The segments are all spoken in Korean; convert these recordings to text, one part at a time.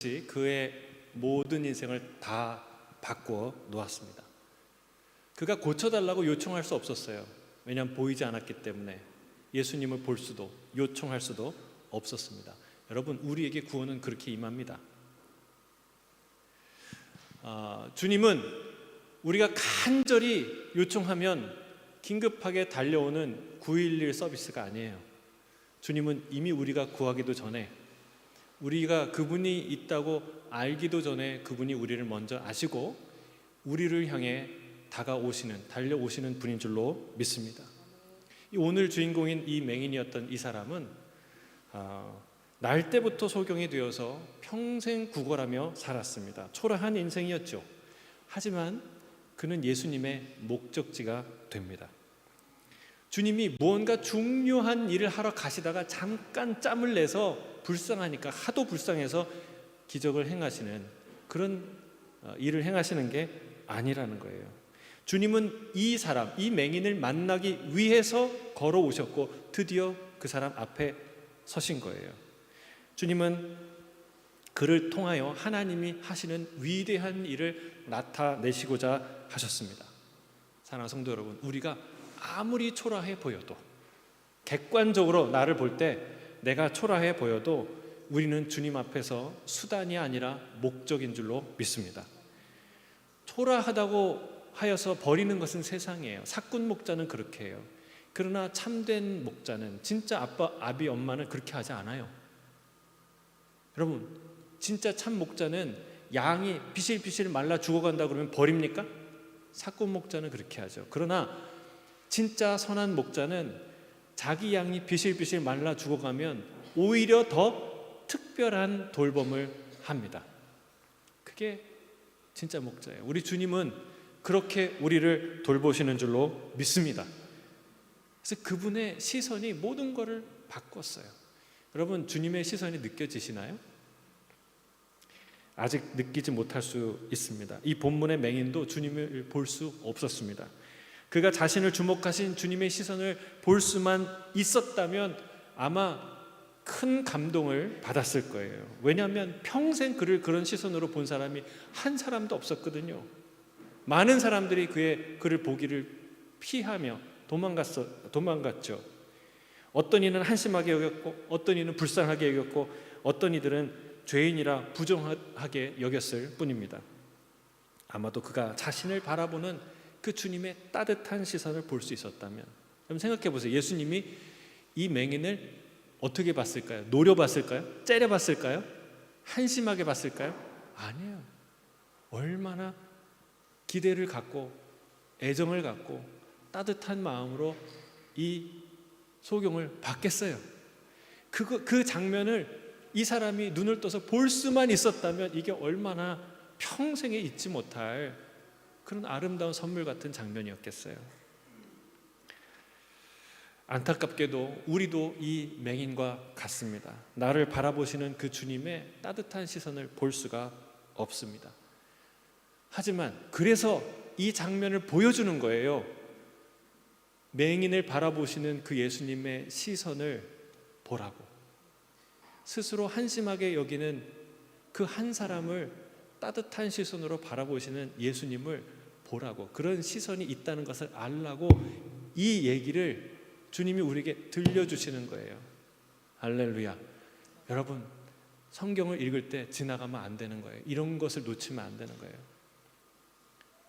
그의 모든 인생을 다 바꾸어 놓았습니다. 그가 고쳐달라고 요청할 수 없었어요. 왜냐하면 보이지 않았기 때문에 예수님을 볼 수도 요청할 수도 없었습니다. 여러분, 우리에게 구원은 그렇게 임합니다. 주님은 우리가 간절히 요청하면 긴급하게 달려오는 911 서비스가 아니에요. 주님은 이미 우리가 구하기도 전에, 우리가 그분이 있다고 알기도 전에 그분이 우리를 먼저 아시고 우리를 향해 다가오시는, 달려오시는 분인 줄로 믿습니다. 오늘 주인공인 이 맹인이었던 이 사람은 날 때부터 소경이 되어서 평생 구걸하며 살았습니다. 초라한 인생이었죠. 하지만 그는 예수님의 목적지가 됩니다. 주님이 무언가 중요한 일을 하러 가시다가 잠깐 짬을 내서 불쌍하니까, 하도 불쌍해서 기적을 행하시는 그런 일을 행하시는 게 아니라는 거예요. 주님은 이 사람, 이 맹인을 만나기 위해서 걸어오셨고 드디어 그 사람 앞에 서신 거예요. 주님은 그를 통하여 하나님이 하시는 위대한 일을 나타내시고자 하셨습니다. 사랑하는 성도 여러분, 우리가 아무리 초라해 보여도, 객관적으로 나를 볼 때 내가 초라해 보여도 우리는 주님 앞에서 수단이 아니라 목적인 줄로 믿습니다. 초라하다고 하여서 버리는 것은 세상이에요. 사꾼 목자는 그렇게 해요. 그러나 참된 목자는, 진짜 아빠, 아비, 엄마는 그렇게 하지 않아요. 여러분, 진짜 참 목자는 양이 비실비실 말라 죽어간다 그러면 버립니까? 사꾼 목자는 그렇게 하죠. 그러나 진짜 선한 목자는 자기 양이 비실비실 말라 죽어가면 오히려 더 특별한 돌봄을 합니다. 그게 진짜 목자예요. 우리 주님은 그렇게 우리를 돌보시는 줄로 믿습니다. 그래서 그분의 시선이 모든 것을 바꿨어요. 여러분, 주님의 시선이 느껴지시나요? 아직 느끼지 못할 수 있습니다. 이 본문의 맹인도 주님을 볼 수 없었습니다. 그가 자신을 주목하신 주님의 시선을 볼 수만 있었다면 아마 큰 감동을 받았을 거예요. 왜냐하면 평생 그를 그런 시선으로 본 사람이 한 사람도 없었거든요. 많은 사람들이 그를 보기를 피하며 도망갔죠. 어떤 이는 한심하게 여겼고, 어떤 이는 불쌍하게 여겼고, 어떤 이들은 죄인이라 부정하게 여겼을 뿐입니다. 아마도 그가 자신을 바라보는 그 주님의 따뜻한 시선을 볼 수 있었다면, 여러분 생각해 보세요. 예수님이 이 맹인을 어떻게 봤을까요? 노려봤을까요? 째려봤을까요? 한심하게 봤을까요? 아니에요. 얼마나 기대를 갖고 애정을 갖고 따뜻한 마음으로 이 소경을 봤겠어요. 그 장면을 이 사람이 눈을 떠서 볼 수만 있었다면 이게 얼마나 평생에 잊지 못할 그런 아름다운 선물 같은 장면이었겠어요. 안타깝게도 우리도 이 맹인과 같습니다. 나를 바라보시는 그 주님의 따뜻한 시선을 볼 수가 없습니다. 하지만 그래서 이 장면을 보여주는 거예요. 맹인을 바라보시는 그 예수님의 시선을 보라고. 스스로 한심하게 여기는 그 한 사람을 따뜻한 시선으로 바라보시는 예수님을 보라고, 그런 시선이 있다는 것을 알라고 이 얘기를 주님이 우리에게 들려주시는 거예요. 할렐루야. 여러분, 성경을 읽을 때 지나가면 안 되는 거예요. 이런 것을 놓치면 안 되는 거예요.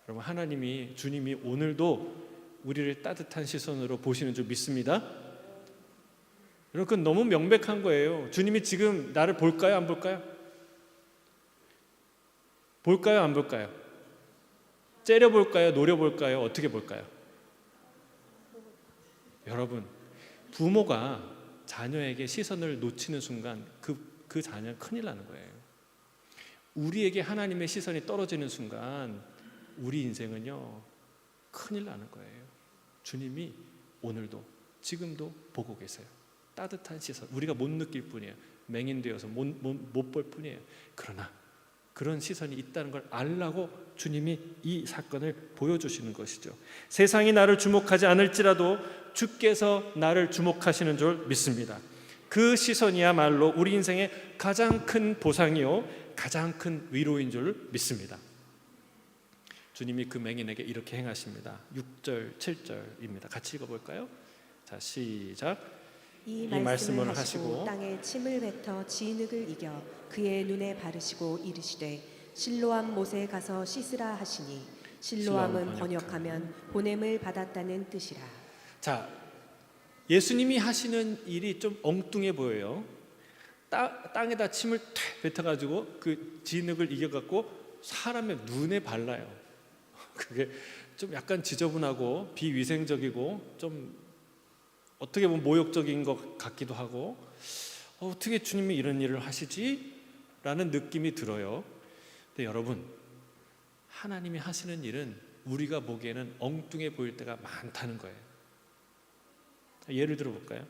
여러분, 하나님이, 주님이 오늘도 우리를 따뜻한 시선으로 보시는 줄 믿습니다. 여러분, 그건 너무 명백한 거예요. 주님이 지금 나를 볼까요? 안 볼까요? 볼까요? 안 볼까요? 째려볼까요? 노려볼까요? 어떻게 볼까요? 여러분, 부모가 자녀에게 시선을 놓치는 순간 그 자녀는 큰일 나는 거예요. 우리에게 하나님의 시선이 떨어지는 순간 우리 인생은요, 큰일 나는 거예요. 주님이 오늘도 지금도 보고 계세요. 따뜻한 시선, 우리가 못 느낄 뿐이에요. 맹인 되어서 못 볼 뿐이에요. 그러나 그런 시선이 있다는 걸 알라고 주님이 이 사건을 보여주시는 것이죠. 세상이 나를 주목하지 않을지라도 주께서 나를 주목하시는 줄 믿습니다. 그 시선이야말로 우리 인생의 가장 큰 보상이요, 가장 큰 위로인 줄 믿습니다. 주님이 그 맹인에게 이렇게 행하십니다. 6절, 7절입니다. 같이 읽어볼까요? 자, 시작. 이 말씀을 하시고 땅에 침을 뱉어 진흙을 이겨 그의 눈에 바르시고 이르시되 실로암 못에 가서 씻으라 하시니 실로암은 번역하면 보냄을 받았다는 뜻이라. 자, 예수님이 하시는 일이 좀 엉뚱해 보여요. 땅에다 침을 탁 뱉어가지고 그 진흙을 이겨갖고 사람의 눈에 발라요. 그게 좀 약간 지저분하고 비위생적이고 좀 어떻게 보면 모욕적인 것 같기도 하고 어떻게 주님이 이런 일을 하시지? 라는 느낌이 들어요. 근데 여러분, 하나님이 하시는 일은 우리가 보기에는 엉뚱해 보일 때가 많다는 거예요. 예를 들어 볼까요?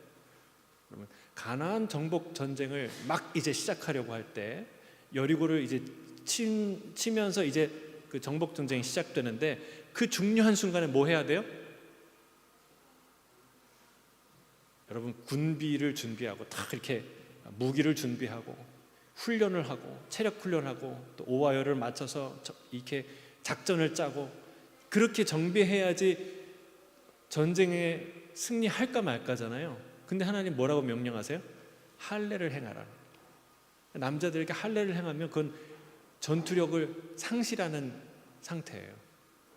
그러면 가나안 정복 전쟁을 막 이제 시작하려고 할 때 여리고를 이제 치면서 이제 그 정복 전쟁이 시작되는데 그 중요한 순간에 뭐 해야 돼요? 여러분, 군비를 준비하고 다 이렇게 무기를 준비하고 훈련을 하고 체력 훈련하고 또 오와열을 맞춰서 이렇게 작전을 짜고 그렇게 정비해야지 전쟁에 승리할까 말까잖아요. 근데 하나님 뭐라고 명령하세요? 할례를 행하라. 남자들에게 할례를 행하면 그건 전투력을 상실하는 상태예요.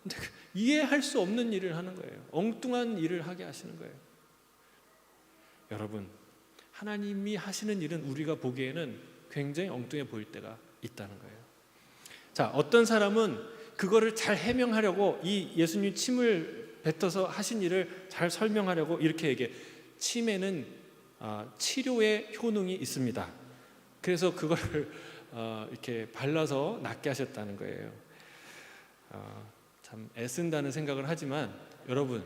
근데 이해할 수 없는 일을 하는 거예요. 엉뚱한 일을 하게 하시는 거예요. 여러분, 하나님이 하시는 일은 우리가 보기에는 굉장히 엉뚱해 보일 때가 있다는 거예요. 자, 어떤 사람은 그거를 잘 해명하려고 이 예수님 침을 뱉어서 하신 일을 잘 설명하려고 이렇게 얘기해. 침에는 치료의 효능이 있습니다. 그래서 그거를 이렇게 발라서 낫게 하셨다는 거예요. 참 애쓴다는 생각을 하지만 여러분,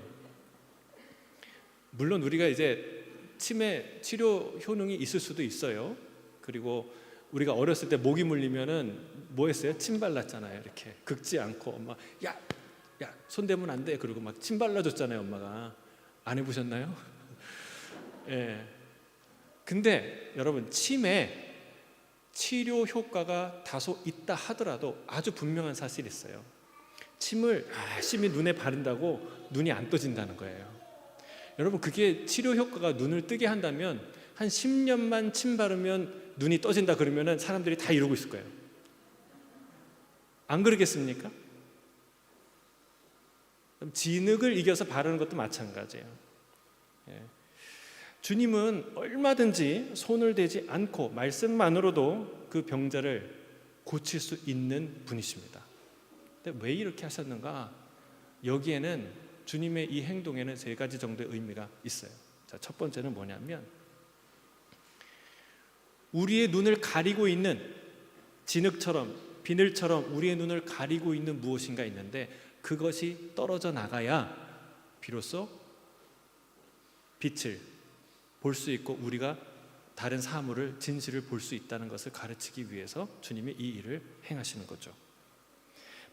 물론 우리가 이제 침에 치료 효능이 있을 수도 있어요. 그리고 우리가 어렸을 때 모기 물리면은 뭐 했어요? 침 발랐잖아요. 이렇게 긁지 않고 엄마 야 손 대면 안 돼. 그리고 막 침 발라줬잖아요. 엄마가. 안 해보셨나요? 예. 근데 여러분, 침에 치료 효과가 다소 있다 하더라도 아주 분명한 사실이 있어요. 침을 열심히 눈에 바른다고 눈이 안 떠진다는 거예요. 여러분, 그게 치료 효과가 눈을 뜨게 한다면 한 10년만 침 바르면 눈이 떠진다 그러면은 사람들이 다 이러고 있을 거예요. 안 그러겠습니까? 진흙을 이겨서 바르는 것도 마찬가지예요. 예. 주님은 얼마든지 손을 대지 않고 말씀만으로도 그 병자를 고칠 수 있는 분이십니다. 근데 왜 이렇게 하셨는가? 여기에는 주님의 이 행동에는 세 가지 정도의 의미가 있어요. 자, 첫 번째는 뭐냐면 우리의 눈을 가리고 있는 진흙처럼 비늘처럼 우리의 눈을 가리고 있는 무엇인가 있는데 그것이 떨어져 나가야 비로소 빛을 볼 수 있고 우리가 다른 사물을 진실을 볼 수 있다는 것을 가르치기 위해서 주님이 이 일을 행하시는 거죠.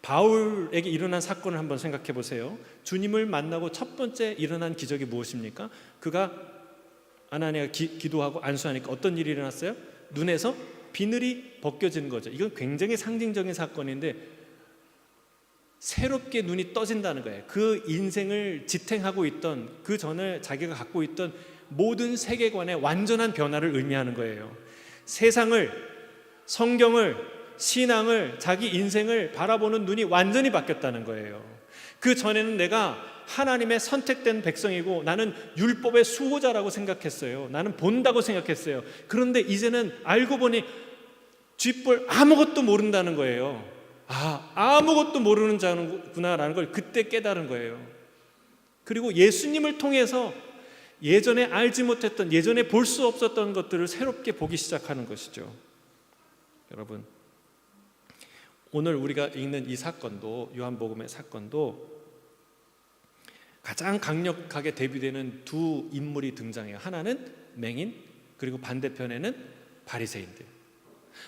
바울에게 일어난 사건을 한번 생각해 보세요. 주님을 만나고 첫 번째 일어난 기적이 무엇입니까? 그가 아나니아가 기도하고 안수하니까 어떤 일이 일어났어요? 눈에서 비늘이 벗겨지는 거죠. 이건 굉장히 상징적인 사건인데 새롭게 눈이 떠진다는 거예요. 그 인생을 지탱하고 있던 그 전에 자기가 갖고 있던 모든 세계관의 완전한 변화를 의미하는 거예요. 세상을, 성경을, 신앙을, 자기 인생을 바라보는 눈이 완전히 바뀌었다는 거예요. 그 전에는 내가 하나님의 선택된 백성이고 나는 율법의 수호자라고 생각했어요. 나는 본다고 생각했어요. 그런데 이제는 알고 보니 쥐뿔 아무것도 모른다는 거예요. 아무것도 모르는 자구나라는 걸 그때 깨달은 거예요. 그리고 예수님을 통해서 예전에 알지 못했던, 예전에 볼 수 없었던 것들을 새롭게 보기 시작하는 것이죠. 여러분, 오늘 우리가 읽는 이 사건도, 요한복음의 사건도 가장 강력하게 대비되는 두 인물이 등장해요. 하나는 맹인, 그리고 반대편에는 바리새인들.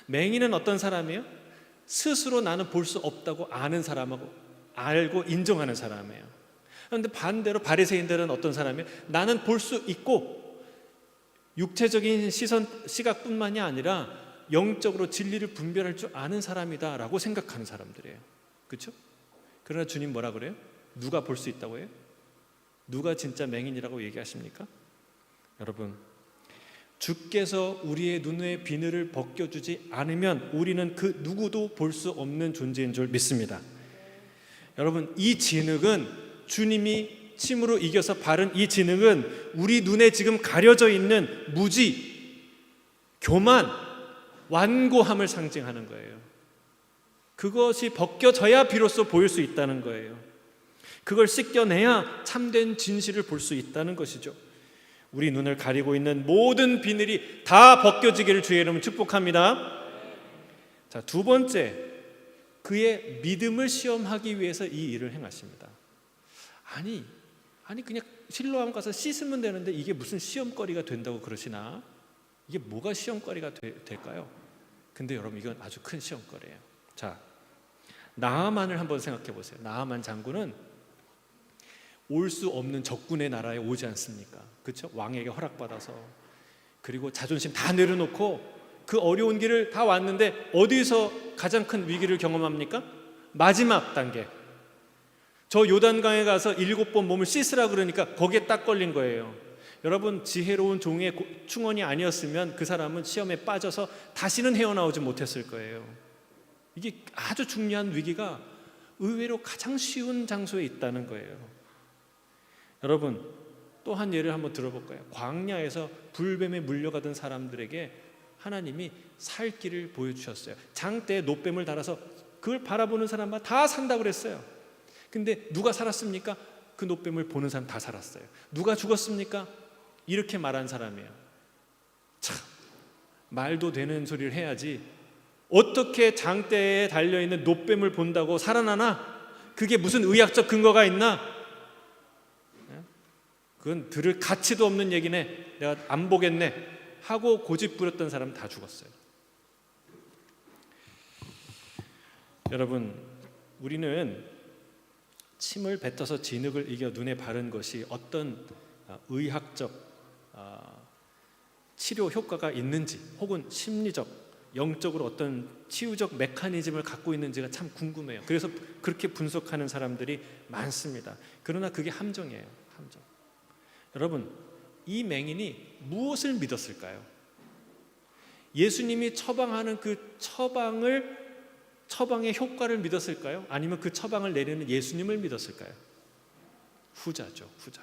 맹인은 어떤 사람이에요? 스스로 나는 볼 수 없다고 아는 사람하고 알고 인정하는 사람이에요. 그런데 반대로 바리새인들은 어떤 사람이에요? 나는 볼 수 있고 육체적인 시각뿐만이 아니라 영적으로 진리를 분별할 줄 아는 사람이다라고 생각하는 사람들이에요. 그렇죠? 그러나 주님 뭐라 그래요? 누가 볼 수 있다고 해요? 누가 진짜 맹인이라고 얘기하십니까? 여러분, 주께서 우리의 눈의 비늘을 벗겨주지 않으면 우리는 그 누구도 볼 수 없는 존재인 줄 믿습니다. 여러분, 이 진흙은 주님이 침으로 이겨서 바른 이 진흙은 우리 눈에 지금 가려져 있는 무지, 교만, 완고함을 상징하는 거예요. 그것이 벗겨져야 비로소 보일 수 있다는 거예요. 그걸 씻겨내야 참된 진실을 볼 수 있다는 것이죠. 우리 눈을 가리고 있는 모든 비늘이 다 벗겨지기를 주의 이름으로 축복합니다. 자, 두 번째, 그의 믿음을 시험하기 위해서 이 일을 행하십니다. 아니 그냥 실로암 가서 씻으면 되는데 이게 무슨 시험거리가 된다고 그러시나? 이게 뭐가 시험거리가 될까요? 근데 여러분, 이건 아주 큰 시험거리예요. 자, 나하만을 한번 생각해 보세요. 나하만 장군은 올 수 없는 적군의 나라에 오지 않습니까? 그렇죠? 왕에게 허락받아서, 그리고 자존심 다 내려놓고 그 어려운 길을 다 왔는데 어디서 가장 큰 위기를 경험합니까? 마지막 단계. 저 요단강에 가서 7번 몸을 씻으라 그러니까 거기에 딱 걸린 거예요. 여러분, 지혜로운 종의 충언이 아니었으면 그 사람은 시험에 빠져서 다시는 헤어나오지 못했을 거예요. 이게 아주 중요한 위기가 의외로 가장 쉬운 장소에 있다는 거예요. 여러분, 또 한 예를 한번 들어볼까요? 광야에서 불뱀에 물려가던 사람들에게 하나님이 살 길을 보여주셨어요. 장대에 놋뱀을 달아서 그걸 바라보는 사람만 다 산다고 그랬어요. 근데 누가 살았습니까? 그 놋뱀을 보는 사람 다 살았어요. 누가 죽었습니까? 이렇게 말한 사람이에요. 참, 말도 되는 소리를 해야지 어떻게 장대에 달려있는 놋뱀을 본다고 살아나나? 그게 무슨 의학적 근거가 있나? 그건 들을 가치도 없는 얘기네, 내가 안 보겠네 하고 고집 부렸던 사람 다 죽었어요. 여러분, 우리는 침을 뱉어서 진흙을 이겨 눈에 바른 것이 어떤 의학적 치료 효과가 있는지, 혹은 심리적, 영적으로 어떤 치유적 메커니즘을 갖고 있는지가 참 궁금해요. 그래서 그렇게 분석하는 사람들이 많습니다. 그러나 그게 함정이에요. 함정. 여러분, 이 맹인이 무엇을 믿었을까요? 예수님이 처방하는 그 처방의 효과를 믿었을까요? 아니면 그 처방을 내리는 예수님을 믿었을까요? 후자죠, 후자.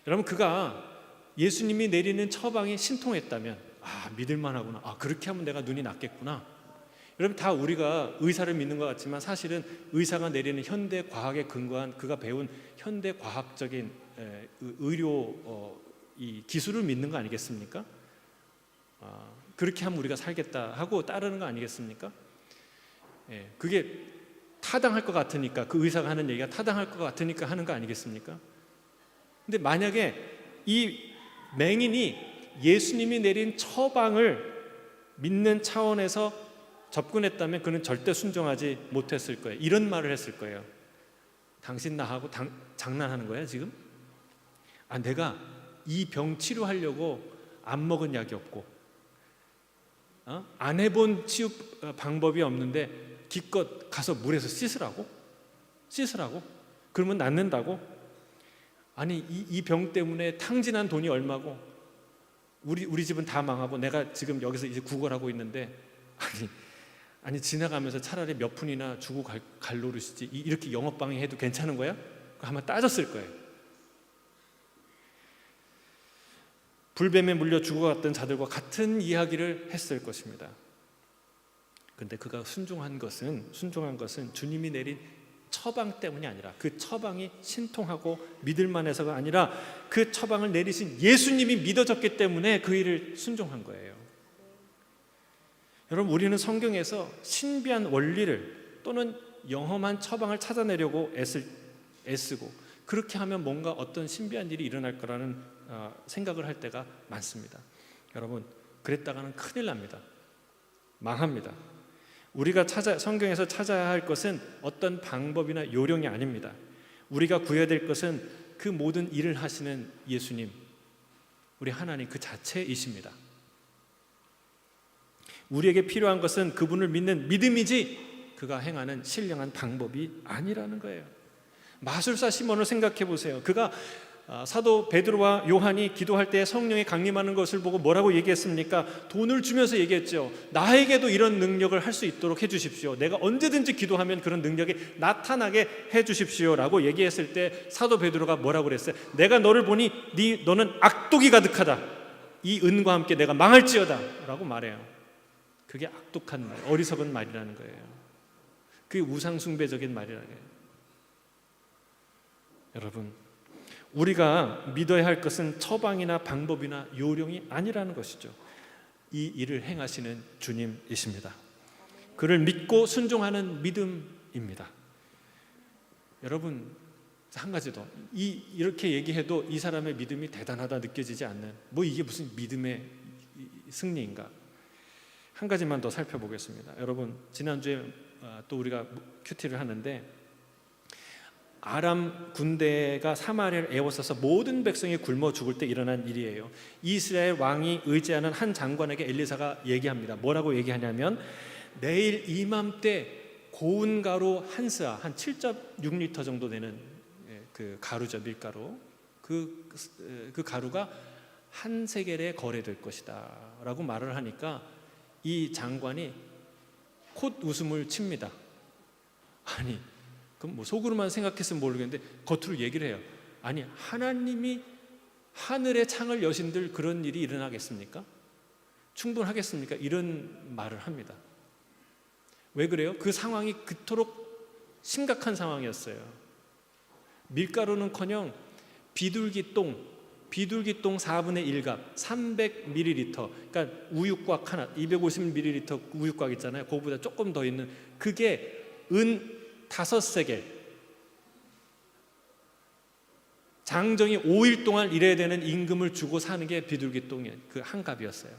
여러분, 그가 예수님이 내리는 처방이 신통했다면, 믿을만하구나, 그렇게 하면 내가 눈이 낫겠구나. 여러분, 다 우리가 의사를 믿는 것 같지만 사실은 의사가 내리는 현대 과학에 근거한 그가 배운 현대 과학적인 의료 이 기술을 믿는 거 아니겠습니까? 그렇게 하면 우리가 살겠다 하고 따르는 거 아니겠습니까? 그게 타당할 것 같으니까, 그 의사가 하는 얘기가 타당할 것 같으니까 하는 거 아니겠습니까? 근데 만약에 이 맹인이 예수님이 내린 처방을 믿는 차원에서 접근했다면 그는 절대 순종하지 못했을 거예요. 이런 말을 했을 거예요. 당신 나하고 장난하는 거야 지금? 내가 이 병 치료하려고 안 먹은 약이 없고 안 해본 치유 방법이 없는데 기껏 가서 물에서 씻으라고? 그러면 낫는다고? 아니, 이 병 때문에 탕진한 돈이 얼마고 우리 집은 다 망하고 내가 지금 여기서 이제 구걸하고 있는데 아니 지나가면서 차라리 몇 푼이나 주고 갈 노릇이지 이렇게 영업방해해도 괜찮은 거야? 아마 따졌을 거예요. 불뱀에 물려 죽어갔던 자들과 같은 이야기를 했을 것입니다. 그런데 그가 순종한 것은 주님이 내린 처방 때문이 아니라, 그 처방이 신통하고 믿을만해서가 아니라 그 처방을 내리신 예수님이 믿어졌기 때문에 그 일을 순종한 거예요. 여러분, 우리는 성경에서 신비한 원리를 또는 영험한 처방을 찾아내려고 애쓰고 그렇게 하면 뭔가 어떤 신비한 일이 일어날 거라는 생각을 할 때가 많습니다. 여러분, 그랬다가는 큰일 납니다. 망합니다. 우리가 성경에서 찾아야 할 것은 어떤 방법이나 요령이 아닙니다. 우리가 구해야 될 것은 그 모든 일을 하시는 예수님, 우리 하나님 그 자체이십니다. 우리에게 필요한 것은 그분을 믿는 믿음이지 그가 행하는 신령한 방법이 아니라는 거예요. 마술사 시몬을 생각해 보세요. 그가 사도 베드로와 요한이 기도할 때 성령이 강림하는 것을 보고 뭐라고 얘기했습니까? 돈을 주면서 얘기했죠. 나에게도 이런 능력을 할 수 있도록 해주십시오. 내가 언제든지 기도하면 그런 능력이 나타나게 해주십시오 라고 얘기했을 때 사도 베드로가 뭐라고 그랬어요? 내가 너를 보니 너는 악독이 가득하다. 이 은과 함께 내가 망할지어다 라고 말해요. 그게 악독한 말, 어리석은 말이라는 거예요. 그게 우상숭배적인 말이라는 거예요. 여러분, 우리가 믿어야 할 것은 처방이나 방법이나 요령이 아니라는 것이죠. 이 일을 행하시는 주님이십니다. 그를 믿고 순종하는 믿음입니다. 여러분, 한 가지 더, 이렇게 얘기해도 이 사람의 믿음이 대단하다 느껴지지 않는, 이게 무슨 믿음의 승리인가? 한 가지만 더 살펴보겠습니다. 여러분, 지난주에 또 우리가 큐티를 하는데 아람 군대가 사마리아를 에워싸서 모든 백성이 굶어 죽을 때 일어난 일이에요. 이스라엘 왕이 의지하는 한 장관에게 엘리사가 얘기합니다. 뭐라고 얘기하냐면 내일 이맘때 고운 가루 한 스아, 한 7.6리터 정도 되는 그 가루죠, 밀가루. 그 가루가 한 세겔에 거래될 것이다 라고 말을 하니까 이 장관이 콧 웃음을 칩니다. 아니, 그럼 속으로만 생각했으면 모르겠는데 겉으로 얘기를 해요. 아니, 하나님이 하늘의 창을 여신들 그런 일이 일어나겠습니까? 충분하겠습니까? 이런 말을 합니다. 왜 그래요? 그 상황이 그토록 심각한 상황이었어요. 밀가루는커녕 비둘기똥 4분의 1갑 300ml, 그러니까 우유곽 하나, 250ml 우유곽 있잖아요. 그거보다 조금 더 있는 그게 은 5세겔, 장정이 5일 동안 일해야 되는 임금을 주고 사는 게 비둘기똥이에요. 그 한 갑이었어요.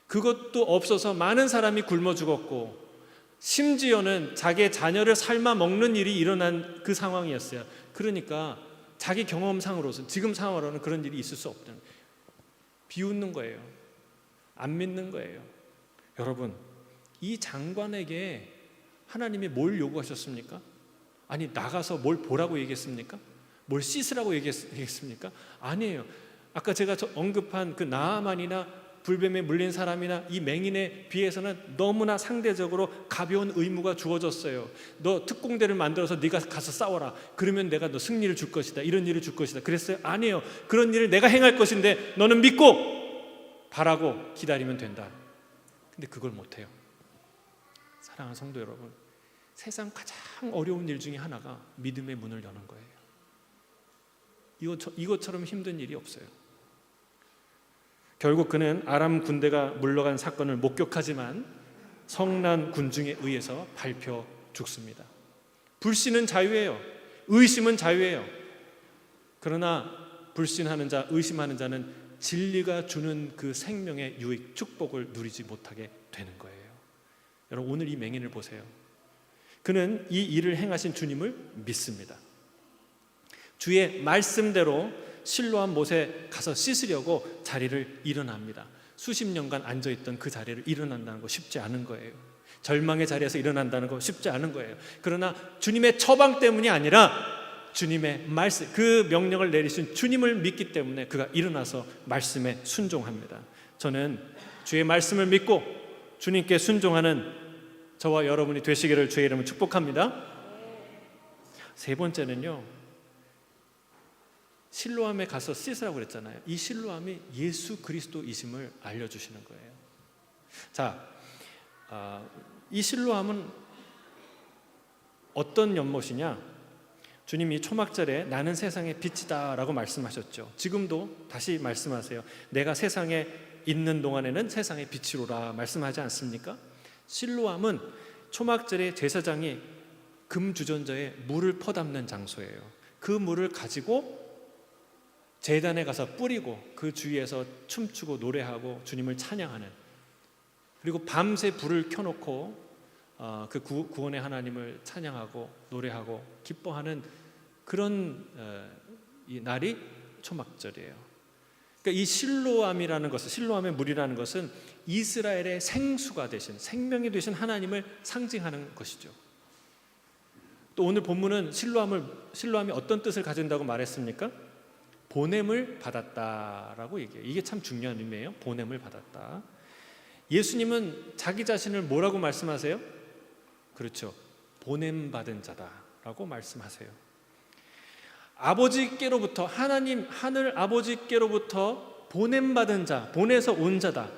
그것도 없어서 많은 사람이 굶어 죽었고 심지어는 자기의 자녀를 삶아 먹는 일이 일어난 그 상황이었어요. 그러니까 자기 경험상으로서 지금 상황으로는 그런 일이 있을 수 없다는, 비웃는 거예요. 안 믿는 거예요. 여러분, 이 장관에게 하나님이 뭘 요구하셨습니까? 아니, 나가서 뭘 보라고 얘기했습니까? 뭘 씻으라고 얘기했습니까? 아니에요. 아까 제가 언급한 그 나아만이나 불뱀에 물린 사람이나 이 맹인에 비해서는 너무나 상대적으로 가벼운 의무가 주어졌어요. 너 특공대를 만들어서 네가 가서 싸워라. 그러면 내가 너 승리를 줄 것이다. 이런 일을 줄 것이다. 그랬어요? 아니에요. 그런 일을 내가 행할 것인데 너는 믿고 바라고 기다리면 된다. 근데 그걸 못해요. 사랑하는 성도 여러분, 세상 가장 어려운 일 중에 하나가 믿음의 문을 여는 거예요. 이것처럼 힘든 일이 없어요. 결국 그는 아람 군대가 물러간 사건을 목격하지만 성난 군중에 의해서 밟혀 죽습니다. 불신은 자유예요. 의심은 자유예요. 그러나 불신하는 자, 의심하는 자는 진리가 주는 그 생명의 유익, 축복을 누리지 못하게 되는 거예요. 여러분, 오늘 이 맹인을 보세요. 그는 이 일을 행하신 주님을 믿습니다. 주의 말씀대로 실로암 못에 가서 씻으려고 자리를 일어납니다. 수십 년간 앉아있던 그 자리를 일어난다는 거 쉽지 않은 거예요. 절망의 자리에서 일어난다는 거 쉽지 않은 거예요. 그러나 주님의 처방 때문이 아니라 주님의 말씀, 그 명령을 내리신 주님을 믿기 때문에 그가 일어나서 말씀에 순종합니다. 저는 주의 말씀을 믿고 주님께 순종하는 저와 여러분이 되시기를 주의 이름으로 축복합니다. 세 번째는요, 실로암에 가서 씻으라고 그랬잖아요. 이 실로암이 예수 그리스도이심을 알려주시는 거예요. 자, 이 실로암은 어떤 연못이냐? 주님이 초막절에 나는 세상의 빛이다 라고 말씀하셨죠. 지금도 다시 말씀하세요. 내가 세상에 있는 동안에는 세상의 빛이로라 말씀하지 않습니까? 실로암은 초막절에 제사장이 금주전자에 물을 퍼담는 장소예요. 그 물을 가지고 제단에 가서 뿌리고 그 주위에서 춤추고 노래하고 주님을 찬양하는, 그리고 밤새 불을 켜놓고 그 구원의 하나님을 찬양하고 노래하고 기뻐하는 그런 이 날이 초막절이에요. 그러니까 이 실로암이라는 것은, 실로암의 물이라는 것은 이스라엘의 생수가 되신, 생명이 되신 하나님을 상징하는 것이죠. 또 오늘 본문은 실로암이 어떤 뜻을 가진다고 말했습니까? 보냄을 받았다라고 얘기해요. 이게 참 중요한 의미예요. 보냄을 받았다. 예수님은 자기 자신을 뭐라고 말씀하세요? 그렇죠. 보냄받은 자다라고 말씀하세요. 아버지께로부터, 하나님 하늘 아버지께로부터 보냄받은 자, 보내서 온 자다.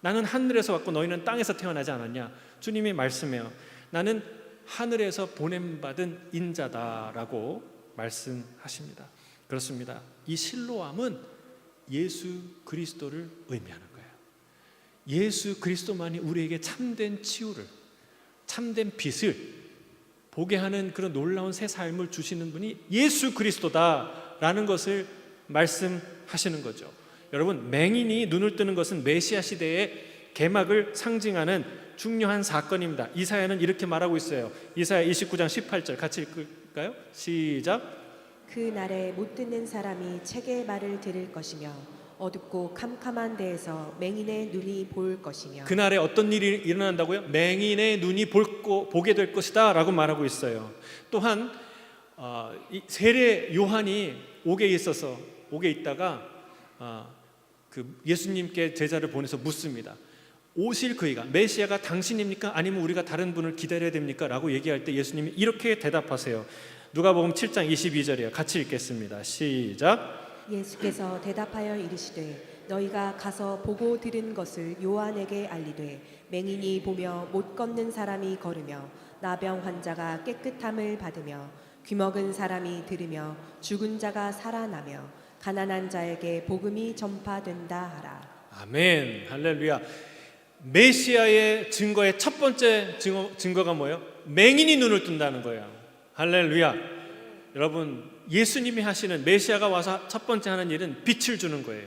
나는 하늘에서 왔고 너희는 땅에서 태어나지 않았냐? 주님이 말씀해요. 나는 하늘에서 보냄받은 인자다라고 말씀하십니다. 그렇습니다. 이 실로암은 예수 그리스도를 의미하는 거예요. 예수 그리스도만이 우리에게 참된 치유를, 참된 빛을 보게 하는 그런 놀라운 새 삶을 주시는 분이 예수 그리스도다라는 것을 말씀하시는 거죠. 여러분, 맹인이 눈을 뜨는 것은 메시아 시대의 개막을 상징하는 중요한 사건입니다. 이사야는 이렇게 말하고 있어요. 이사야 29장 18절 같이 읽을까요? 시작. 그 날에 못 듣는 사람이 책의 말을 들을 것이며 어둡고 캄캄한 데에서 맹인의 눈이 보일 것이며. 그날에 어떤 일이 일어난다고요? 맹인의 눈이 보게 될 것이다 라고 말하고 있어요. 또한 이 세례 요한이 옥에 있다가 그 예수님께 제자를 보내서 묻습니다. 오실 그이가, 메시아가 당신입니까? 아니면 우리가 다른 분을 기다려야 됩니까? 라고 얘기할 때 예수님이 이렇게 대답하세요. 누가복음 7장 22절이에요. 같이 읽겠습니다. 시작. 예수께서 대답하여 이르시되 너희가 가서 보고 들은 것을 요한에게 알리되 맹인이 보며 못 걷는 사람이 걸으며 나병 환자가 깨끗함을 받으며 귀먹은 사람이 들으며 죽은 자가 살아나며 가난한 자에게 복음이 전파된다 하라. 아멘. 할렐루야. 메시아의 증거의 첫 번째 증거가 뭐예요? 맹인이 눈을 뜬다는 거예요. 할렐루야. 여러분, 예수님이 하시는, 메시아가 와서 첫 번째 하는 일은 빛을 주는 거예요.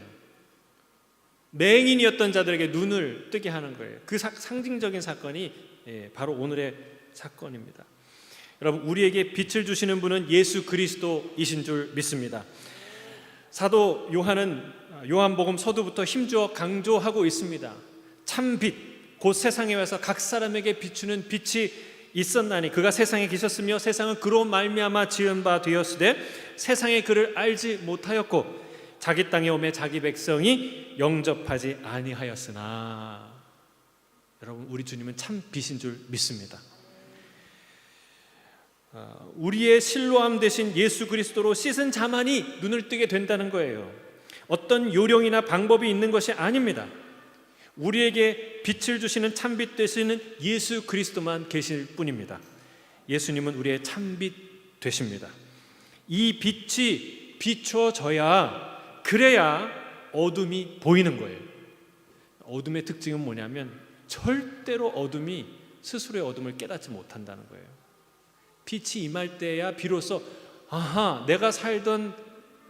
맹인이었던 자들에게 눈을 뜨게 하는 거예요. 그 상징적인 사건이 바로 오늘의 사건입니다. 여러분, 우리에게 빛을 주시는 분은 예수 그리스도이신 줄 믿습니다. 사도 요한은 요한복음 서두부터 힘주어 강조하고 있습니다. 참 빛, 곧 세상에 와서 각 사람에게 비추는 빛이 있었나니 그가 세상에 계셨으며 세상은 그로 말미암아 지은 바 되었으되 세상에 그를 알지 못하였고 자기 땅에 오매 자기 백성이 영접하지 아니하였으나. 여러분, 우리 주님은 참 빛인 줄 믿습니다. 우리의 실로암 대신 예수 그리스도로 씻은 자만이 눈을 뜨게 된다는 거예요. 어떤 요령이나 방법이 있는 것이 아닙니다. 우리에게 빛을 주시는 참빛 되시는 예수 그리스도만 계실 뿐입니다. 예수님은 우리의 참빛 되십니다. 이 빛이 비춰져야, 그래야 어둠이 보이는 거예요. 어둠의 특징은 뭐냐면 절대로 어둠이 스스로의 어둠을 깨닫지 못한다는 거예요. 빛이 임할 때야 비로소 아하, 내가 살던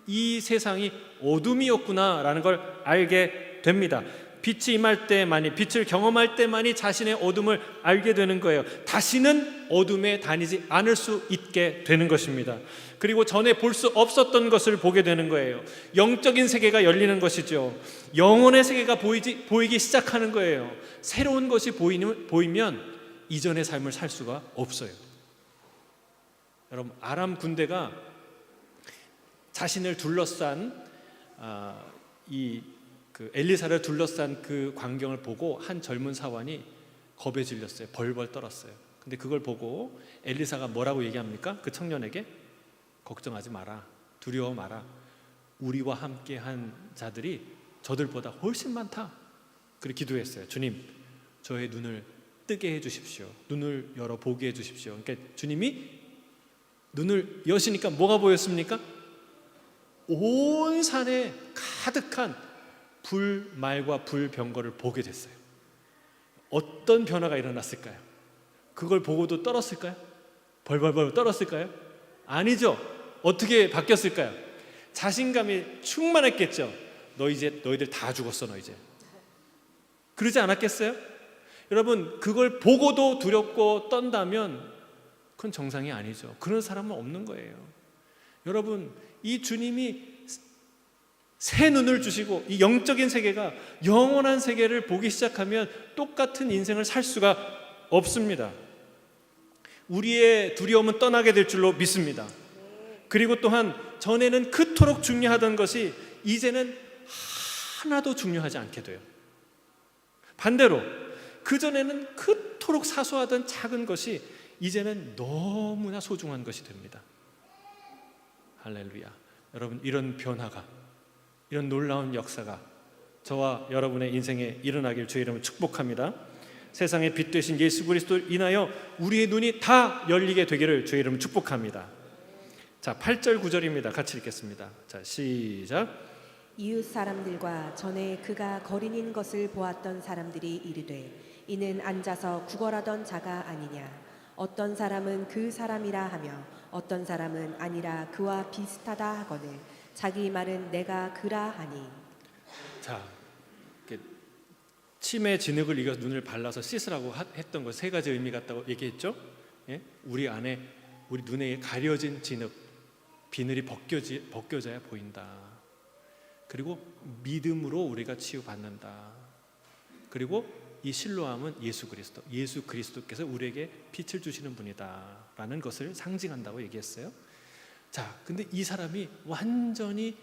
이 세상이 어둠이었구나 라는 걸 알게 됩니다. 빛이 임할 때만이, 빛을 경험할 때만이 자신의 어둠을 알게 되는 거예요. 다시는 어둠에 다니지 않을 수 있게 되는 것입니다. 그리고 전에 볼 수 없었던 것을 보게 되는 거예요. 영적인 세계가 열리는 것이죠. 영혼의 세계가 보이기 시작하는 거예요. 새로운 것이 보이면 이전의 삶을 살 수가 없어요. 여러분, 아람 군대가 자신을 둘러싼 엘리사를 둘러싼 그 광경을 보고 한 젊은 사원이 겁에 질렸어요. 벌벌 떨었어요. 근데 그걸 보고 엘리사가 뭐라고 얘기합니까? 그 청년에게 걱정하지 마라, 두려워 마라. 우리와 함께한 자들이 저들보다 훨씬 많다. 그렇게 기도했어요. 주님, 저의 눈을 뜨게 해주십시오. 눈을 열어 보게 해주십시오. 그러니까 주님이 눈을 여시니까 뭐가 보였습니까? 온 산에 가득한 불말과 불병거를 보게 됐어요. 어떤 변화가 일어났을까요? 그걸 보고도 떨었을까요? 벌벌벌 떨었을까요? 아니죠. 어떻게 바뀌었을까요? 자신감이 충만했겠죠. 너희들 다 죽었어, 너 이제. 그러지 않았겠어요? 여러분, 그걸 보고도 두렵고 떤다면 그건 정상이 아니죠. 그런 사람은 없는 거예요. 여러분, 이 주님이 새 눈을 주시고 이 영적인 세계가 영원한 세계를 보기 시작하면 똑같은 인생을 살 수가 없습니다. 우리의 두려움은 떠나게 될 줄로 믿습니다. 그리고 또한 전에는 그토록 중요하던 것이 이제는 하나도 중요하지 않게 돼요. 반대로 그전에는 그토록 사소하던 작은 것이 이제는 너무나 소중한 것이 됩니다. 할렐루야. 여러분, 이런 변화가, 이런 놀라운 역사가 저와 여러분의 인생에 일어나길 주의 이름으로 축복합니다. 세상의 빛 되신 예수 그리스도를 인하여 우리의 눈이 다 열리게 되기를 주의 이름으로 축복합니다. 자, 8절 9절입니다. 같이 읽겠습니다. 자, 시작. 이웃 사람들과 전에 그가 거린인 것을 보았던 사람들이 이르되 이는 앉아서 구걸하던 자가 아니냐. 어떤 사람은 그 사람이라 하며 어떤 사람은 아니라 그와 비슷하다 하거늘 자기 말은 내가 그라 하니. 자, 침의 진흙을 이겨 눈을 발라서 씻으라고 했던 거 세 가지 의미 같다고 얘기했죠. 예? 우리 안에, 우리 눈에 가려진 진흙, 비늘이 벗겨져야 보인다. 그리고 믿음으로 우리가 치유받는다. 그리고 이 실로암은 예수 그리스도께서 우리에게 빛을 주시는 분이다라는 것을 상징한다고 얘기했어요. 자, 근데 이 사람이 완전히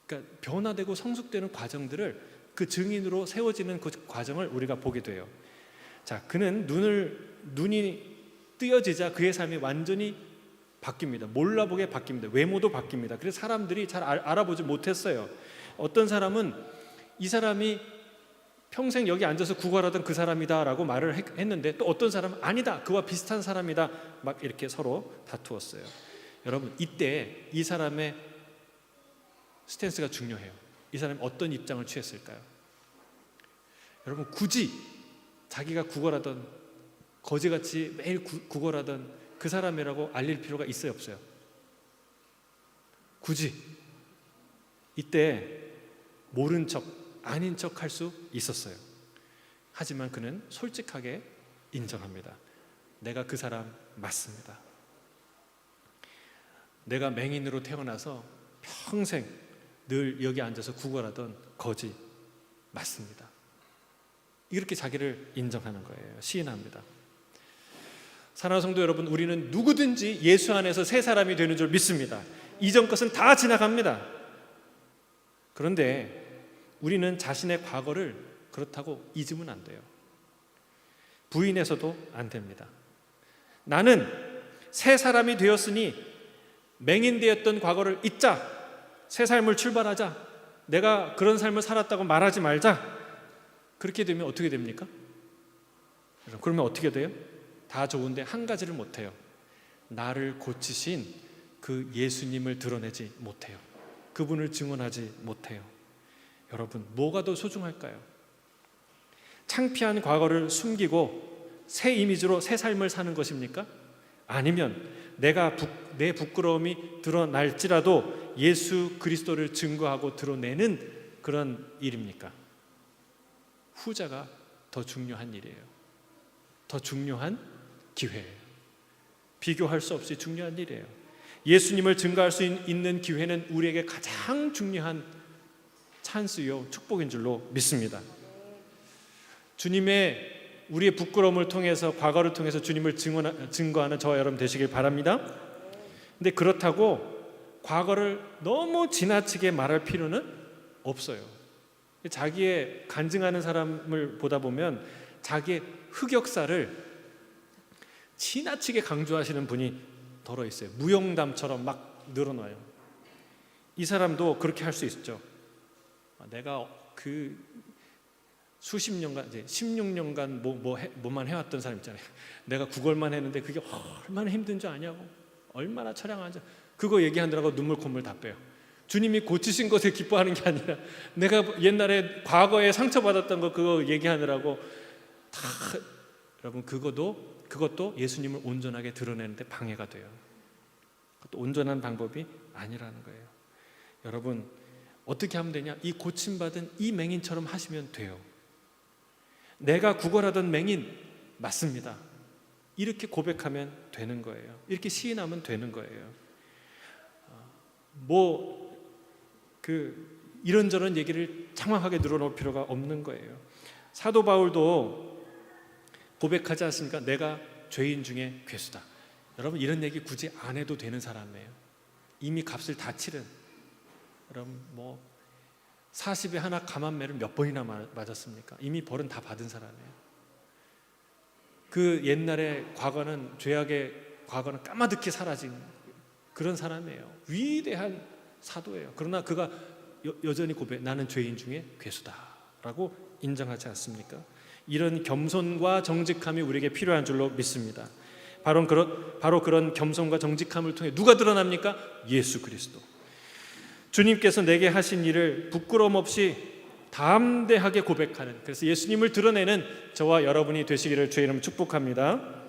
그러니까 변화되고 성숙되는 과정들을 그 증인으로 세워지는 그 과정을 우리가 보게 돼요. 자, 그는 눈이 뜨여지자 그의 삶이 완전히 바뀝니다. 몰라보게 바뀝니다. 외모도 바뀝니다. 그래서 사람들이 잘 알아보지 못했어요. 어떤 사람은 이 사람이 평생 여기 앉아서 구걸하던 그 사람이다라고 말을 했는데, 또 어떤 사람은 아니다, 그와 비슷한 사람이다, 막 이렇게 서로 다투었어요. 여러분, 이때 이 사람의 스탠스가 중요해요. 이 사람이 어떤 입장을 취했을까요? 여러분, 굳이 자기가 구걸하던, 거지같이 매일 구걸하던 그 사람이라고 알릴 필요가 있어요, 없어요? 굳이 이때 모른 척, 아닌 척 할 수 있었어요. 하지만 그는 솔직하게 인정합니다. 내가 그 사람 맞습니다. 내가 맹인으로 태어나서 평생 늘 여기 앉아서 구걸하던 거지 맞습니다. 이렇게 자기를 인정하는 거예요. 시인합니다. 사랑하는 성도 여러분, 우리는 누구든지 예수 안에서 새 사람이 되는 줄 믿습니다. 이전 것은 다 지나갑니다. 그런데 우리는 자신의 과거를 그렇다고 잊으면 안 돼요. 부인해서도 안 됩니다. 나는 새 사람이 되었으니 맹인되었던 과거를 잊자. 새 삶을 출발하자. 내가 그런 삶을 살았다고 말하지 말자. 그렇게 되면 어떻게 됩니까? 그러면 어떻게 돼요? 다 좋은데 한 가지를 못해요. 나를 고치신 그 예수님을 드러내지 못해요. 그분을 증언하지 못해요. 여러분, 뭐가 더 소중할까요? 창피한 과거를 숨기고 새 이미지로 새 삶을 사는 것입니까? 아니면 내 부끄러움이 드러날지라도 예수 그리스도를 증거하고 드러내는 그런 일입니까? 후자가 더 중요한 일이에요. 더 중요한 기회예요. 비교할 수 없이 중요한 일이에요. 예수님을 증거할 수 있는 기회는 우리에게 가장 중요한 찬스요, 축복인 줄로 믿습니다. 우리의 부끄러움을 통해서, 과거를 통해서 주님을 증거하는 저와 여러분 되시길 바랍니다. 근데 그렇다고 과거를 너무 지나치게 말할 필요는 없어요. 자기의 간증하는 사람을 보다 보면 자기의 흑역사를 지나치게 강조하시는 분이 덜어 있어요. 무용담처럼 막 늘어놔요. 이 사람도 그렇게 할 수 있죠. 내가 그 수십 년간, 이제 16년간 뭐만 해왔던 사람 있잖아요. 내가 구걸만 했는데 그게 얼마나 힘든 줄 아냐고, 얼마나 처량한지, 그거 얘기하느라고 눈물 콧물 다 빼요. 주님이 고치신 것에 기뻐하는 게 아니라 내가 옛날에 과거에 상처받았던 거 그거 얘기하느라고 다, 여러분, 그것도 예수님을 온전하게 드러내는데 방해가 돼요. 그것도 온전한 방법이 아니라는 거예요. 여러분, 어떻게 하면 되냐? 이 고침받은 이 맹인처럼 하시면 돼요. 내가 구걸하던 맹인 맞습니다. 이렇게 고백하면 되는 거예요. 이렇게 시인하면 되는 거예요. 이런저런 얘기를 장황하게 늘어놓을 필요가 없는 거예요. 사도 바울도 고백하지 않습니까? 내가 죄인 중에 괴수다. 여러분, 이런 얘기 굳이 안 해도 되는 사람이에요. 이미 값을 다 치른, 여러분, 40에 하나 감한매를 몇 번이나 맞았습니까? 이미 벌은 다 받은 사람이에요. 그 옛날의 과거는, 죄악의 과거는 까마득히 사라진 그런 사람이에요. 위대한 사도예요. 그러나 그가 여전히 고백, 나는 죄인 중에 괴수다 라고 인정하지 않습니까? 이런 겸손과 정직함이 우리에게 필요한 줄로 믿습니다. 바로 그런 겸손과 정직함을 통해 누가 드러납니까? 예수 그리스도. 주님께서 내게 하신 일을 부끄러움 없이 담대하게 고백하는, 그래서 예수님을 드러내는 저와 여러분이 되시기를 주의 이름으로 축복합니다.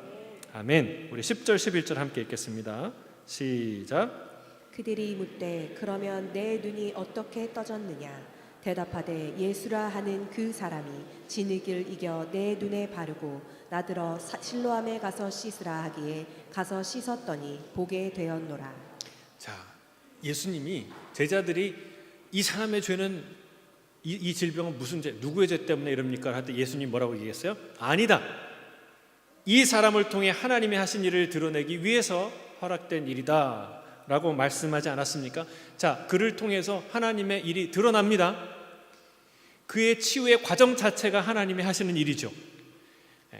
아멘. 우리 10절 11절 함께 읽겠습니다. 시작. 그들이 묻되 그러면 내 눈이 어떻게 떠졌느냐? 대답하되 예수라 하는 그 사람이 진흙을 이겨 내 눈에 바르고 나들어 실로암에 가서 씻으라 하기에 가서 씻었더니 보게 되었노라. 자, 예수님이, 제자들이 이 사람의 죄는, 이 질병은 무슨 죄, 누구의 죄 때문에 이럽니까? 할 때 예수님 뭐라고 얘기했어요? 아니다. 이 사람을 통해 하나님이 하신 일을 드러내기 위해서 허락된 일이다 라고 말씀하지 않았습니까? 자, 그를 통해서 하나님의 일이 드러납니다. 그의 치유의 과정 자체가 하나님이 하시는 일이죠.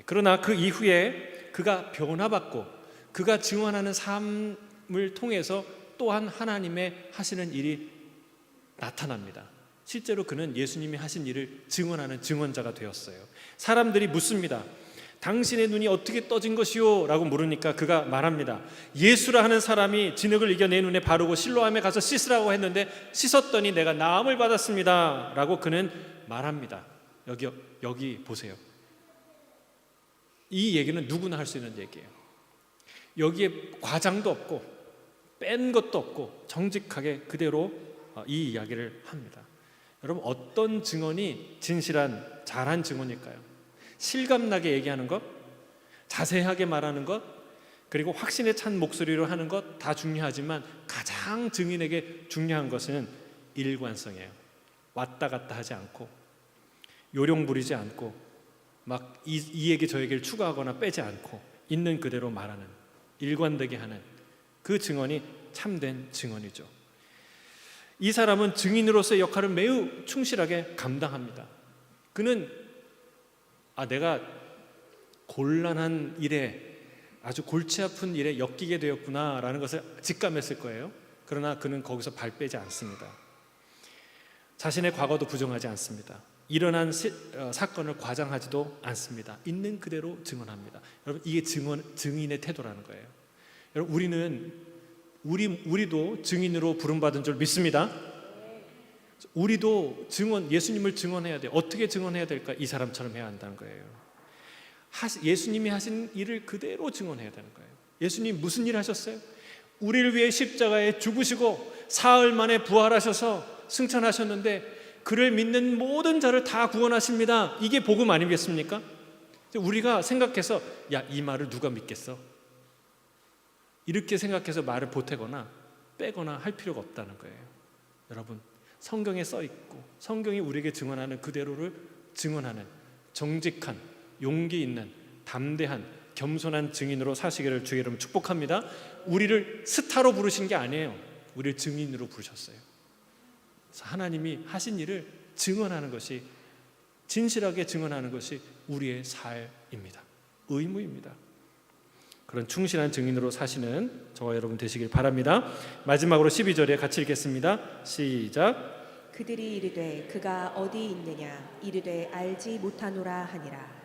그러나 그 이후에 그가 변화받고 그가 증언하는 삶을 통해서 또한 하나님의 하시는 일이 나타납니다. 실제로 그는 예수님이 하신 일을 증언하는 증언자가 되었어요. 사람들이 묻습니다. 당신의 눈이 어떻게 떠진 것이요? 라고 물으니까 그가 말합니다. 예수라 하는 사람이 진흙을 이겨 내 눈에 바르고 실로암에 가서 씻으라고 했는데 씻었더니 내가 나음을 받았습니다 라고 그는 말합니다. 여기 보세요. 이 얘기는 누구나 할 수 있는 얘기예요. 여기에 과장도 없고 뺀 것도 없고 정직하게 그대로 이 이야기를 합니다. 여러분, 어떤 증언이 진실한 잘한 증언일까요? 실감나게 얘기하는 것, 자세하게 말하는 것, 그리고 확신에 찬 목소리로 하는 것 다 중요하지만 가장 증인에게 중요한 것은 일관성이에요. 왔다 갔다 하지 않고 요령 부리지 않고 막 이 얘기 저 얘기를 추가하거나 빼지 않고 있는 그대로 말하는, 일관되게 하는 그 증언이 참된 증언이죠. 이 사람은 증인으로서의 역할을 매우 충실하게 감당합니다. 그는 내가 곤란한 일에, 아주 골치 아픈 일에 엮이게 되었구나 라는 것을 직감했을 거예요. 그러나 그는 거기서 발 빼지 않습니다. 자신의 과거도 부정하지 않습니다. 일어난 사건을 과장하지도 않습니다. 있는 그대로 증언합니다. 여러분, 이게 증인의 태도라는 거예요. 여러분, 우리도 증인으로 부름받은 줄 믿습니다. 우리도 예수님을 증언해야 돼요. 어떻게 증언해야 될까? 이 사람처럼 해야 한다는 거예요. 예수님이 하신 일을 그대로 증언해야 되는 거예요. 예수님 무슨 일 하셨어요? 우리를 위해 십자가에 죽으시고 사흘 만에 부활하셔서 승천하셨는데 그를 믿는 모든 자를 다 구원하십니다. 이게 복음 아니겠습니까? 우리가 생각해서 이 말을 누가 믿겠어? 이렇게 생각해서 말을 보태거나 빼거나 할 필요가 없다는 거예요. 여러분, 성경에 써 있고 성경이 우리에게 증언하는 그대로를 증언하는 정직한, 용기 있는, 담대한, 겸손한 증인으로 사시기를 주의 이름으로 축복합니다. 우리를 스타로 부르신 게 아니에요. 우리를 증인으로 부르셨어요. 그래서 하나님이 하신 일을 증언하는 것이, 진실하게 증언하는 것이 우리의 삶입니다. 의무입니다. 그런 충실한 증인으로 사시는 저와 여러분 되시길 바랍니다. 마지막으로 12절에 같이 읽겠습니다. 시작. 그들이 이르되 그가 어디 있느냐? 이르되 알지 못하노라 하니라.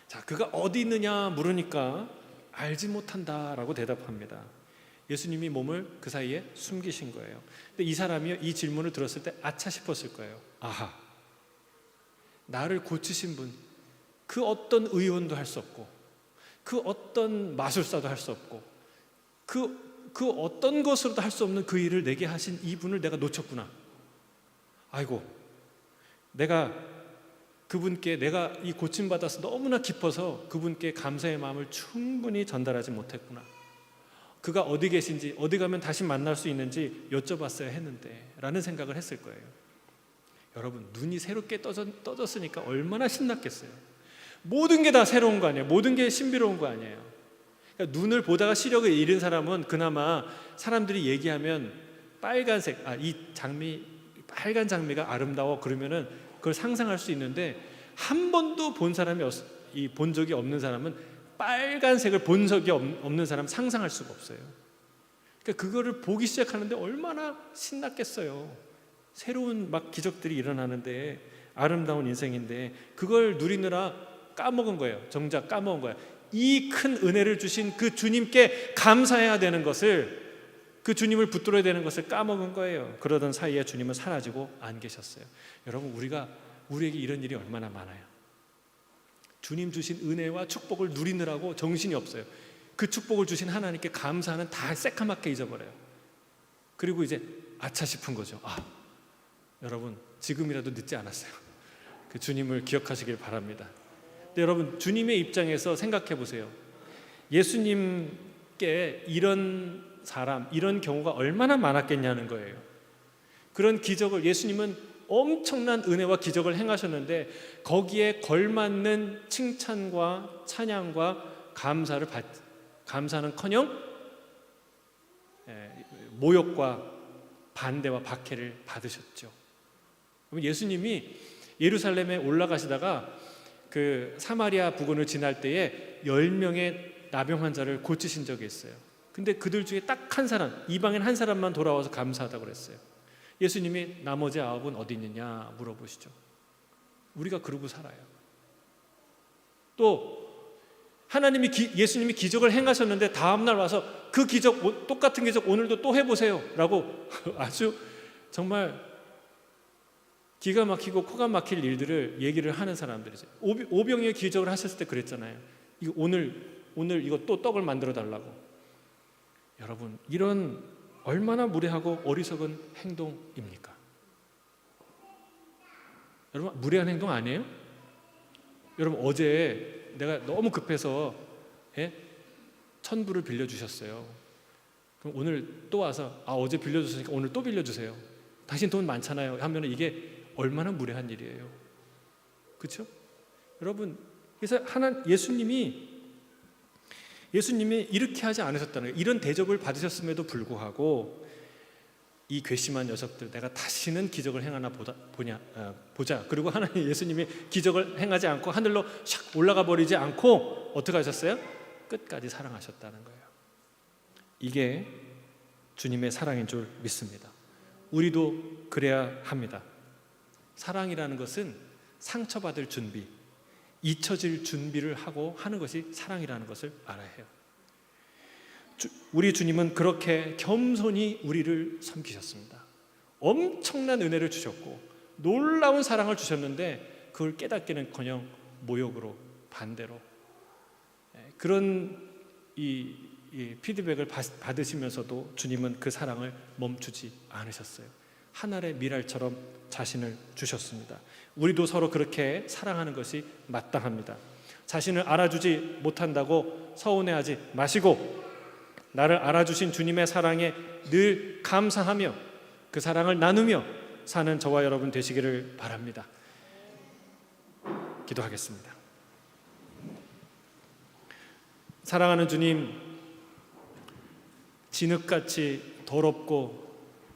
자, 그가 어디 있느냐 물으니까 알지 못한다라고 대답합니다. 예수님이 몸을 그 사이에 숨기신 거예요. 근데 이 사람이 이 질문을 들었을 때 아차 싶었을 거예요. 아하, 나를 고치신 분, 그 어떤 의원도 할 수 없고 그 어떤 마술사도 할 수 없고 그 어떤 것으로도 할 수 없는 그 일을 내게 하신 이분을 내가 놓쳤구나. 아이고, 내가 이 고침받아서 너무나 기뻐서 그분께 감사의 마음을 충분히 전달하지 못했구나. 그가 어디 계신지, 어디 가면 다시 만날 수 있는지 여쭤봤어야 했는데 라는 생각을 했을 거예요. 여러분, 눈이 새롭게 떠졌으니까 얼마나 신났겠어요. 모든 게 다 새로운 거 아니에요. 모든 게 신비로운 거 아니에요. 그러니까 눈을 보다가 시력을 잃은 사람은 그나마 사람들이 얘기하면 빨간색, 이 장미, 빨간 장미가 아름다워 그러면은 그걸 상상할 수 있는데, 한 번도 본 적이 없는 사람은 빨간색을 본 적이 없는 사람 상상할 수가 없어요. 그러니까 그거를 보기 시작하는데 얼마나 신났겠어요. 새로운 막 기적들이 일어나는데, 아름다운 인생인데 그걸 누리느라 까먹은 거예요. 정작 까먹은 거예요. 이 큰 은혜를 주신 그 주님께 감사해야 되는 것을, 그 주님을 붙들어야 되는 것을 까먹은 거예요. 그러던 사이에 주님은 사라지고 안 계셨어요. 여러분, 우리에게 이런 일이 얼마나 많아요. 주님 주신 은혜와 축복을 누리느라고 정신이 없어요. 그 축복을 주신 하나님께 감사하는 다 새까맣게 잊어버려요. 그리고 이제 아차 싶은 거죠. 여러분, 지금이라도 늦지 않았어요. 그 주님을 기억하시길 바랍니다. 근데 여러분, 주님의 입장에서 생각해 보세요. 예수님께 이런 사람, 이런 경우가 얼마나 많았겠냐는 거예요. 그런 기적을, 예수님은 엄청난 은혜와 기적을 행하셨는데 거기에 걸맞는 칭찬과 찬양과 감사는커녕 모욕과 반대와 박해를 받으셨죠. 예수님이 예루살렘에 올라가시다가 그 사마리아 부근을 지날 때에 10명의 나병 환자를 고치신 적이 있어요. 근데 그들 중에 딱 한 사람, 이방인 한 사람만 돌아와서 감사하다고 그랬어요. 예수님이 나머지 9은 어디 있느냐 물어보시죠. 우리가 그러고 살아요. 또 하나님이 예수님이 기적을 행하셨는데 다음날 와서 그 기적, 똑같은 기적 오늘도 또 해보세요 라고 아주 정말 기가 막히고 코가 막힐 일들을 얘기를 하는 사람들이죠. 오병이의 기적을 하셨을 때 그랬잖아요. 이거 오늘 이거 또 떡을 만들어 달라고. 여러분, 이런 얼마나 무례하고 어리석은 행동입니까? 여러분, 무례한 행동 아니에요? 여러분, 어제 내가 너무 급해서 1,000불을 빌려주셨어요. 그럼 오늘 또 와서 어제 빌려줬으니까 오늘 또 빌려주세요. 당신 돈 많잖아요 하면 이게 얼마나 무례한 일이에요. 그렇죠? 여러분, 그래서 예수님이 이렇게 하지 않으셨다는 거예요. 이런 대접을 받으셨음에도 불구하고 이 괘씸한 녀석들, 내가 다시는 기적을 행하나 보자. 그리고 하나님, 예수님이 기적을 행하지 않고 하늘로 샥 올라가 버리지 않고 어떻게 하셨어요? 끝까지 사랑하셨다는 거예요. 이게 주님의 사랑인 줄 믿습니다. 우리도 그래야 합니다. 사랑이라는 것은 상처받을 준비, 잊혀질 준비를 하고 하는 것이 사랑이라는 것을 알아야 해요. 우리 주님은 그렇게 겸손히 우리를 섬기셨습니다. 엄청난 은혜를 주셨고 놀라운 사랑을 주셨는데 그걸 깨닫기는커녕 모욕으로, 반대로 그런 이 피드백을 받으시면서도 주님은 그 사랑을 멈추지 않으셨어요. 하늘의 미랄처럼 자신을 주셨습니다. 우리도 서로 그렇게 사랑하는 것이 마땅합니다. 자신을 알아주지 못한다고 서운해하지 마시고 나를 알아주신 주님의 사랑에 늘 감사하며 그 사랑을 나누며 사는 저와 여러분 되시기를 바랍니다. 기도하겠습니다. 사랑하는 주님, 진흙같이 더럽고